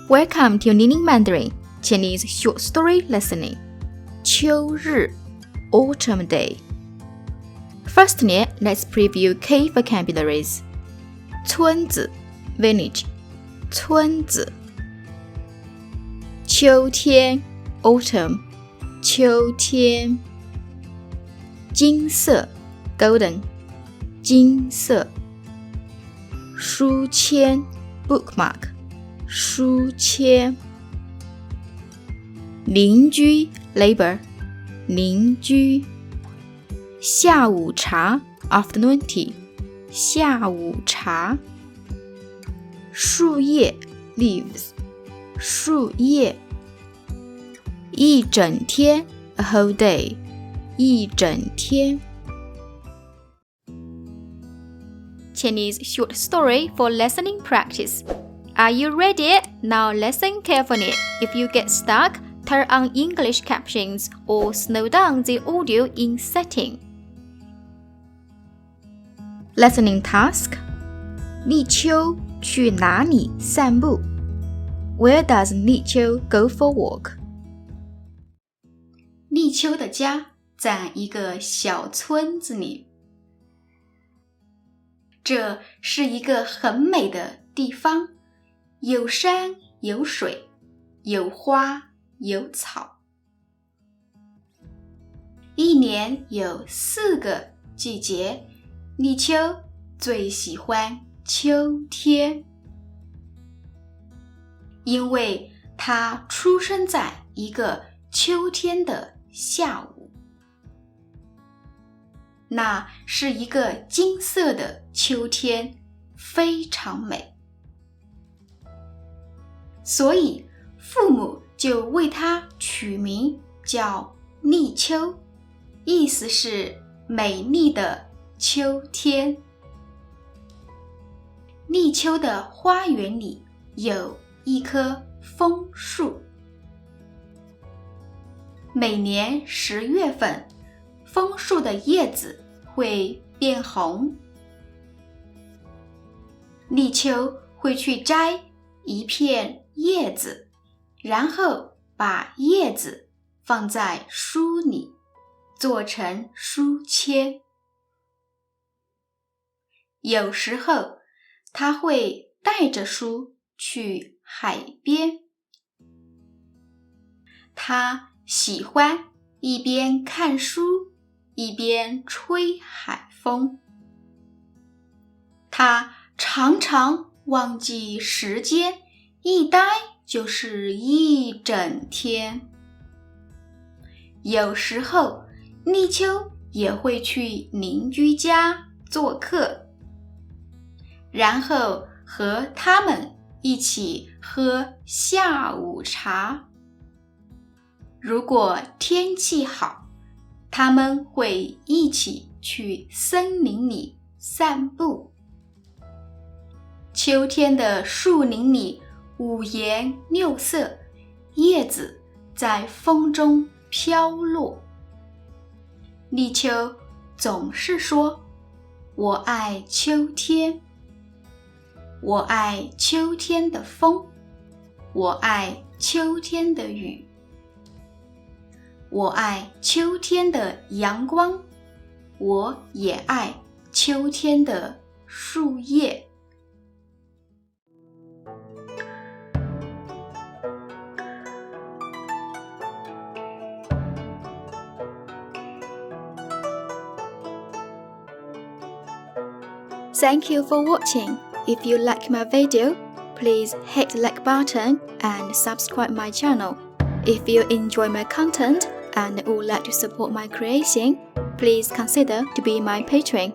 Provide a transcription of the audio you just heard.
Welcome to Learning Mandarin, Chinese short story listening. 秋日 Autumn Day. Firstly, let's preview key vocabularies. 村子 Village 村子秋天 Autumn 秋天金色 Golden 金色书签 Bookmark 书签邻居 Neighbor 邻居下午茶 Afternoon tea 下午茶树叶 Leaves 树叶一整天 A whole day 一整天 Chinese short story for listening practice. Are you ready? Now listen carefully. If you get stuck, turn on English captions or slow down the audio in setting. Listening task. 立秋去哪里散步 Where does 立秋 go for walk? 立秋的家在一个小村子里。这是一个很美的地方，有山有水，有花有草。一年有4个季节，立秋最喜欢秋天，因为它出生在一个秋天的下午。那是一个金色的秋天，非常美。所以父母就为它取名叫立秋，意思是美丽的秋天。立秋的花园里有一棵枫树。每年10月份，枫树的叶子会变红。立秋会去摘一片叶子，然后把叶子放在书里，做成书签。有时候他会带着书去海边。他喜欢一边看书一边吹海风。他常常忘记时间，一待就是一整天。有时候立秋也会去邻居家做客，然后和他们一起喝下午茶。如果天气好，他们会一起去森林里散步。秋天的树林里五颜六色，叶子在风中飘落。立秋总是说：“我爱秋天，我爱秋天的风，我爱秋天的雨。我爱秋天的阳光，我也爱秋天的树叶。” Thank you for watching. If you like my video, please hit the like button and subscribe my channel. If you enjoy my content and would like to support my creation, please consider to be my patron.